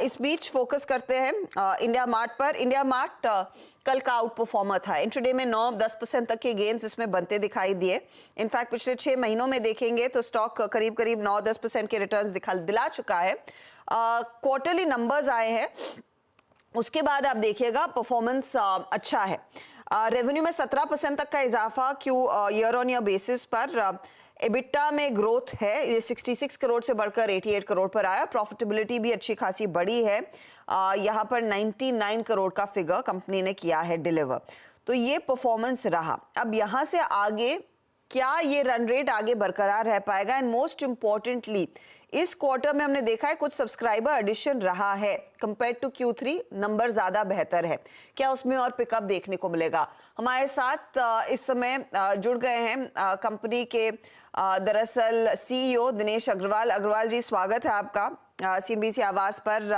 इस बीच फोकस करते हैं इंडिया मार्ट पर। इंडिया मार्ट कल का आउट परफॉर्मर था। इंट्राडे में 9-10% तक के गेन्स इसमें बनते दिखाई दिए। इनफैक्ट पिछले 6 महीनों में देखेंगे तो स्टॉक करीब करीब 9-10% के रिटर्न्स दिला चुका है। क्वार्टरली नंबर्स आए हैं, उसके बाद आप देखिएगा परफॉर्मेंस अच्छा है। रेवेन्यू में 17% तक का इजाफा ईयर ऑन ईयर बेसिस पर। एबिटा में ग्रोथ है, ये 66 करोड़ से बढ़कर 88 करोड़ पर आया। प्रॉफिटेबिलिटी भी अच्छी खासी बढ़ी है। यहाँ पर 99 करोड़ का फिगर कंपनी ने किया है डिलीवर। तो ये परफॉर्मेंस रहा। अब यहाँ से आगे क्या ये रन रेट आगे बरकरार रह पाएगा? एंड मोस्ट इंपॉर्टेंटली इस क्वार्टर में हमने देखा है कुछ सब्सक्राइबर एडिशन रहा है कंपेयर टू Q3, नंबर ज्यादा बेहतर है। क्या उसमें और पिकअप देखने को मिलेगा? हमारे साथ इस समय जुड़ गए हैं कंपनी के दरअसल CEO दिनेश अग्रवाल। अग्रवाल जी, स्वागत है आपका CNBC आवाज पर।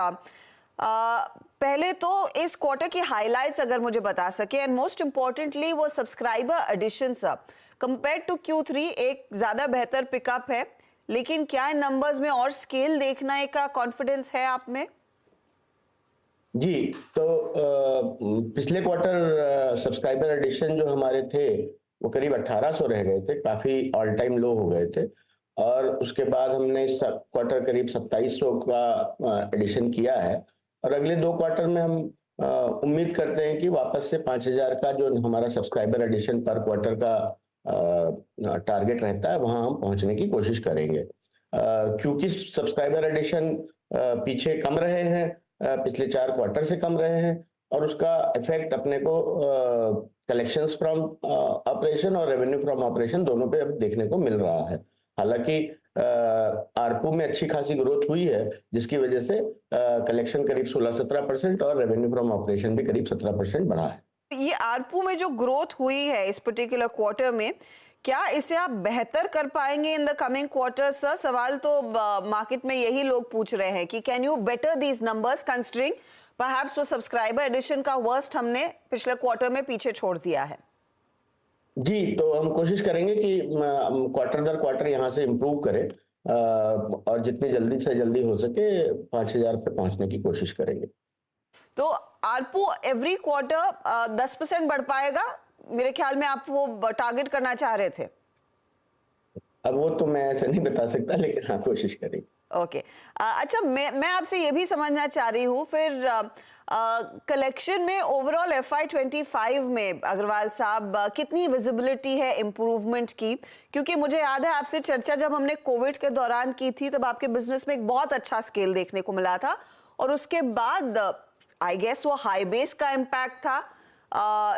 पहले तो इस क्वार्टर की हाइलाइट्स अगर मुझे बता सके, एंड मोस्ट इंपॉर्टेंटली वो subscriber additions compare to Q3 एक ज्यादा बेहतर पिकअप है, लेकिन क्या इन नंबर्स में और स्केल देखने का कॉन्फिडेंस है आप में? जी, तो पिछले क्वार्टर सब्सक्राइबर एडिशन जो हमारे थे वो करीब 1800 रह गए थे, काफी ऑल टाइम लो हो गए थे। और उसके बाद हमने इस क्वार्टर करीब 2700 का एडिशन किया है। और अगले 2 क्वार्टर में हम उम्मीद करते हैं कि वापस से 5000 का जो हमारा सब्सक्राइबर एडिशन पर क्वार्टर का टारगेट रहता है वहां हम पहुंचने की कोशिश करेंगे। क्योंकि सब्सक्राइबर एडिशन पीछे कम रहे हैं, पिछले 4 क्वार्टर से कम रहे हैं, और उसका इफेक्ट अपने को कलेक्शंस फ्रॉम ऑपरेशन और रेवेन्यू फ्रॉम ऑपरेशन दोनों पे अब देखने को मिल रहा है। हालांकि आरपू में अच्छी खासी ग्रोथ हुई है, जिसकी वजह से कलेक्शन करीब 16-17% और रेवेन्यू फ्रॉम ऑपरेशन भी करीब 17% बढ़ा है। ये आरपू में जो ग्रोथ हुई है इस पर्टिकुलर क्वार्टर में, क्या इसे आप बेहतर कर पाएंगे in the coming quarters? Sir, सवाल तो मार्केट में यही लोग पूछ रहे हैं कि can you better these numbers considering perhaps वो सब्सक्राइबर एडिशन का वर्स्ट हमने पिछले क्वार्टर में पीछे छोड़ दिया है। जी, तो हम कोशिश करेंगे कि क्वार्टर दर क्वार्टर यहाँ से इम्प्रूव करें, और जितनी जल्दी से जल्दी हो सके 5000 पे पहुंचने की कोशिश करेंगे। तो आरपू एवरी क्वार्टर 10% बढ़ पाएगा? मेरे ख्याल में आप वो टारगेट करना चाह रहे थे। अब वो तो मैं ऐसे नहीं बता सकता, लेकिन हाँ, कोशिश करेंगे। ओके। अच्छा, मैं आपसे ये भी समझना चाह रही हूँ फिर कलेक्शन में ओवरऑल FY25 में अग्रवाल साहब कितनी विजिबिलिटी है इम्प्रूवमेंट की? क्योंकि मुझे याद है आपसे चर्चा जब हमने कोविड के दौरान की थी तब आपके बिजनेस में एक बहुत अच्छा स्केल देखने को मिला था, और उसके बाद आई गेस वो हाई बेस का इम्पैक्ट था।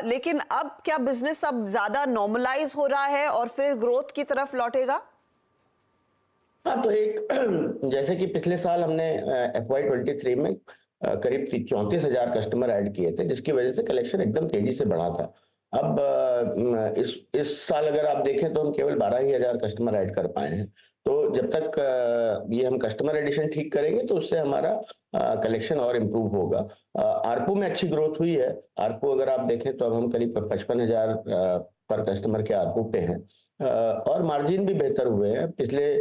लेकिन अब क्या बिजनेस अब ज्यादा नॉर्मलाइज हो रहा है और फिर ग्रोथ की तरफ लौटेगा? हाँ, तो एक जैसे कि पिछले साल हमने FY23 में करीब 34,000 कस्टमर ऐड किए थे, जिसकी वजह से कलेक्शन एकदम तेजी से बढ़ा था। अब इस साल अगर आप देखें तो हम केवल 12,000 कस्टमर ऐड कर पाए हैं। तो जब तक ये हम कस्टमर एडिशन ठीक करेंगे तो उससे हमारा कलेक्शन और इम्प्रूव होगा। आरपू में अच्छी ग्रोथ हुई है। आरपू अगर आप देखें तो अब हम करीब 55,000 पर कस्टमर के आरपू पे हैं, और मार्जिन भी बेहतर हुए हैं। पिछले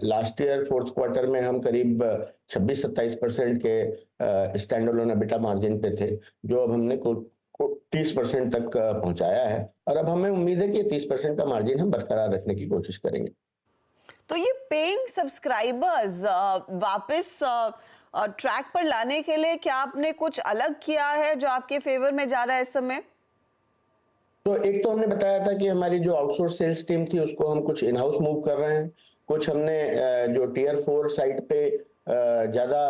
लास्ट ईयर फोर्थ क्वार्टर में हम करीब 26-27% के स्टैंड अलोन एबिटा मार्जिन पे थे, जो अब हमने 30% तक पहुंचाया है। और अब हमें उम्मीद है कि 30% का मार्जिन हम बरकरार रखने की कोशिश करेंगे। तो ये पेइंग सब्सक्राइबर्स वापस ट्रैक पर लाने के लिए क्या आपने कुछ अलग किया है जो आपके फेवर में जा रहा है इस समय? तो एक तो हमने बताया था कि हमारी जो आउटसोर्स सेल्स टीम थी उसको हम कुछ इन हाउस मूव कर रहे हैं। कुछ हमने जो टियर 4 साइट पे ज्यादा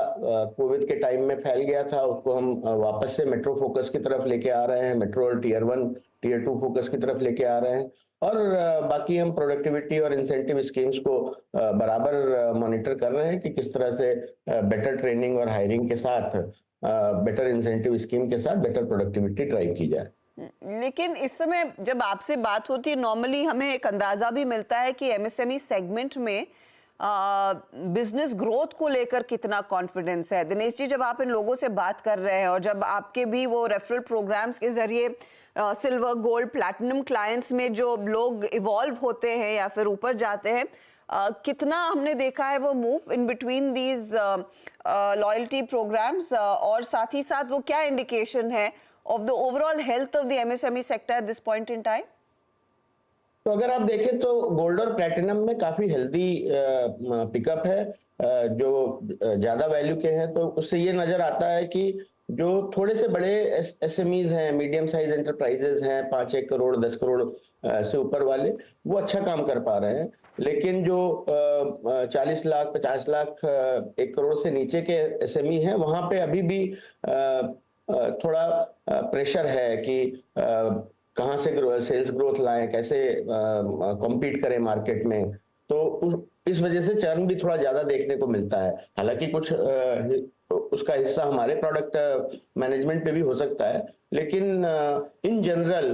कोविड के टाइम में फैल गया था उसको हम वापस से मेट्रो फोकस की तरफ लेके आ रहे हैं। मेट्रो और टियर 1 टियर 2 फोकस की तरफ लेके आ रहे हैं। और बाकी हम प्रोडक्टिविटी और इंसेंटिव स्कीम्स को बराबर मॉनिटर कर रहे हैं कि किस तरह से बेटर ट्रेनिंग और हायरिंग के साथ, बेटर इंसेंटिव स्कीम के साथ बेटर प्रोडक्टिविटी ड्राइव की जाए। लेकिन इस समय जब आपसे बात होती है नॉर्मली हमें एक अंदाजा भी मिलता है कि MSME सेगमेंट में बिजनेस ग्रोथ को लेकर कितना कॉन्फिडेंस है। दिनेश जी, जब आप इन लोगों से बात कर रहे हैं और जब आपके भी वो रेफरल प्रोग्राम्स के जरिए सिल्वर गोल्ड प्लैटिनम क्लाइंट्स में जो लोग इवॉल्व होते हैं या फिर ऊपर जाते हैं, कितना हमने देखा है वो move in between these loyalty programs, और साथ ही साथ वो क्या इंडिकेशन है of the overall health of the MSME sector at this point in time? तो अगर आप देखें तो गोल्ड और प्लेटिनम में काफी हेल्दी पिकअप है, जो ज्यादा वैल्यू के हैं, तो उससे ये नजर आता है कि जो थोड़े से बड़े एसएमईज हैं, मीडियम साइज एंटरप्राइजेज हैं, 5-1 करोड़ 10 करोड़ से ऊपर वाले, वो अच्छा काम कर पा रहे हैं। लेकिन जो 40 लाख 50 लाख 1 करोड़ से नीचे के एसएमई हैं, वहां पे अभी भी थोड़ा प्रेशर है कि कहाँ से सेल्स ग्रोथ लाएं, कैसे कॉम्पीट करें मार्केट में। तो इस वजह से चर्न भी थोड़ा ज्यादा देखने को मिलता है। हालांकि कुछ उसका हिस्सा हमारे प्रोडक्ट मैनेजमेंट पे भी हो सकता है, लेकिन इन जनरल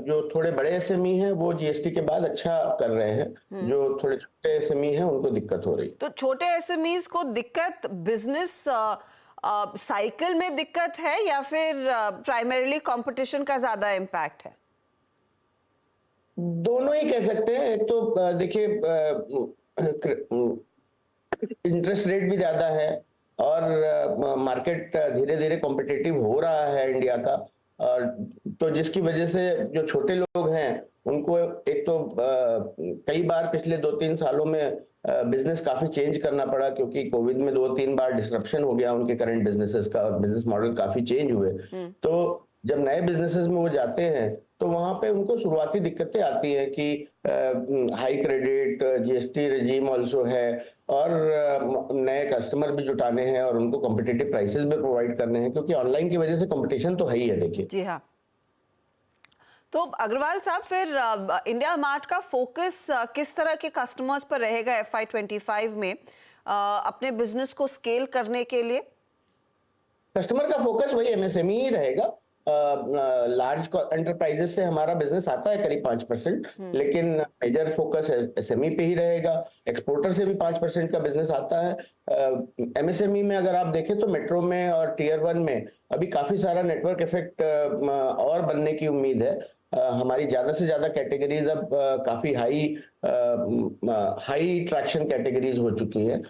जो थोड़े बड़े एसएमई हैं वो जीएसटी के बाद अच्छा कर रहे हैं। जो थोड़े छोटे एसएमई हैं उनको दिक्कत हो रही है। तो छोटे एसएमईज को दिक्कत बिजनेस साइकिल में दिक्कत है या फिर प्राइमरीली कंपटीशन का ज्यादा इम्पैक्ट है? दोनों ही कह सकते हैं। एक तो देखिए, इंटरेस्ट रेट भी ज्यादा है और मार्केट धीरे धीरे कॉम्पिटिटिव हो रहा है इंडिया का, और तो जिसकी वजह से जो छोटे लोग हैं उनको एक तो कई बार पिछले 2-3 सालों में बिजनेस काफी चेंज करना पड़ा, क्योंकि कोविड में 2-3 बार डिसरप्शन हो गया उनके करंट बिजनेसेस का, और बिजनेस मॉडल काफी चेंज हुए। तो जब नए बिजनेसेस में वो जाते हैं तो वहां पे उनको शुरुआती दिक्कतें आती हैं कि high credit, GST regime also है, और नए कस्टमर भी जुटाने हैं और उनको कॉम्पिटिटिव प्राइसेस भी प्रोवाइड करने हैं, क्योंकि ऑनलाइन की वजह से कंपटीशन तो है ही है। देखिए जी हाँ, तो अग्रवाल साहब, फिर इंडिया मार्ट का फोकस किस तरह के कस्टमर्स पर रहेगा FY25 में अपने बिजनेस को स्केल करने के लिए? कस्टमर का फोकस वही एमएसएमई ही रहेगा। लार्ज एंटरप्राइजेस से हमारा बिजनेस आता है करीब 5%, लेकिन मेजर फोकस एसएमई पे ही रहेगा। एक्सपोर्टर से भी 5% का बिजनेस आता है। एमएसएमई में अगर आप देखें तो मेट्रो में और टियर 1 में अभी काफी सारा नेटवर्क इफेक्ट और बनने की उम्मीद है। हमारी ज्यादा से ज्यादा कैटेगरीज अब काफी हाई ट्रैक्शन कैटेगरीज हो चुकी है।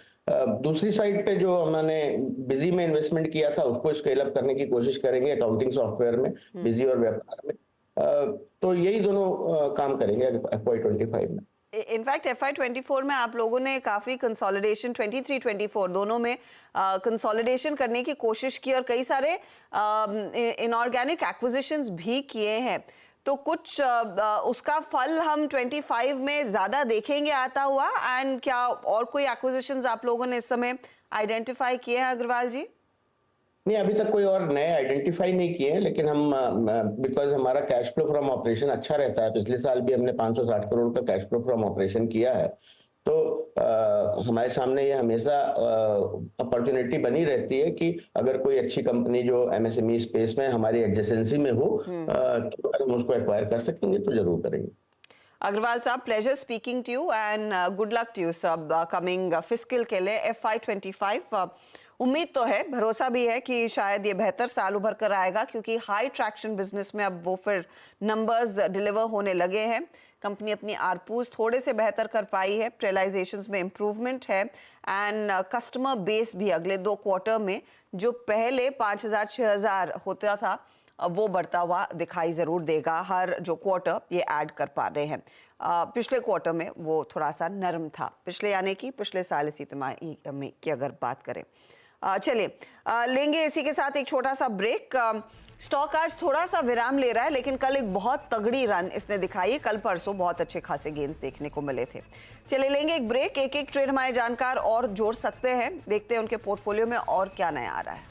दूसरी साइड पे जो हमने बिजी में इन्वेस्टमेंट किया था उसको स्केल अप करने की कोशिश करेंगे अकाउंटिंग सॉफ्टवेयर में, बिजी और व्यापार में। तो यही दोनों काम करेंगे FY25 में। इनफैक्ट FY24 में आप लोगों ने काफी कंसोलिडेशन, 23-24 दोनों में कंसोलिडेशन करने की कोशिश की और कई सारे इनऑर्गेनिक एक्विजिशंस भी किए हैं। तो कुछ उसका फल हम 25 में ज्यादा देखेंगे आता हुआ, एंड क्या और कोई एक्विजिशंस आप लोगों ने इस समय आइडेंटिफाई किए हैं अग्रवाल जी? नहीं, अभी तक कोई और नए आइडेंटिफाई नहीं किए हैं, लेकिन हम बिकॉज हमारा कैश फ्लो फ्रॉम ऑपरेशन अच्छा रहता है, पिछले साल भी हमने 560 करोड़ का कैश फ्लो फ्रॉम ऑपरेशन किया है, तो हमारे सामने ये हमेशा अपॉर्चुनिटी बनी रहती है कि अगर कोई अच्छी कंपनी जो एमएसएमई स्पेस में हमारी एडजेसेंसी में हो तो अगर हम उसको एक्वायर कर सकेंगे तो जरूर करेंगे। अग्रवाल साहब, pleasure speaking to you and good luck to you सब कमिंग फिस्कल के लिए FY25। उम्मीद तो है, भरोसा भी है कि शायद ये बेहतर साल उभर कर आएगा, क्योंकि हाई ट्रैक्शन बिजनेस में अब वो फिर नंबर्स डिलीवर होने लगे हैं। कंपनी अपनी आरपूस थोड़े से बेहतर कर पाई है, रियलाइजेशंस में इम्प्रूवमेंट है, एंड कस्टमर बेस भी अगले 2 क्वार्टर में जो पहले 5,000-6,000 होता था वो बढ़ता हुआ दिखाई जरूर देगा। हर जो क्वार्टर ये ऐड कर पा रहे हैं। पिछले क्वार्टर में वो थोड़ा सा नरम था, पिछले यानी कि पिछले साल इसी तिमाही में की अगर बात करें। चलिए लेंगे इसी के साथ एक छोटा सा ब्रेक। स्टॉक आज थोड़ा सा विराम ले रहा है, लेकिन कल एक बहुत तगड़ी रन इसने दिखाई। कल परसों बहुत अच्छे खासे गेंस देखने को मिले थे। चलिए लेंगे एक ब्रेक। एक ट्रेड हमारे जानकार और जोड़ सकते हैं, देखते हैं उनके पोर्टफोलियो में और क्या नया आ रहा है।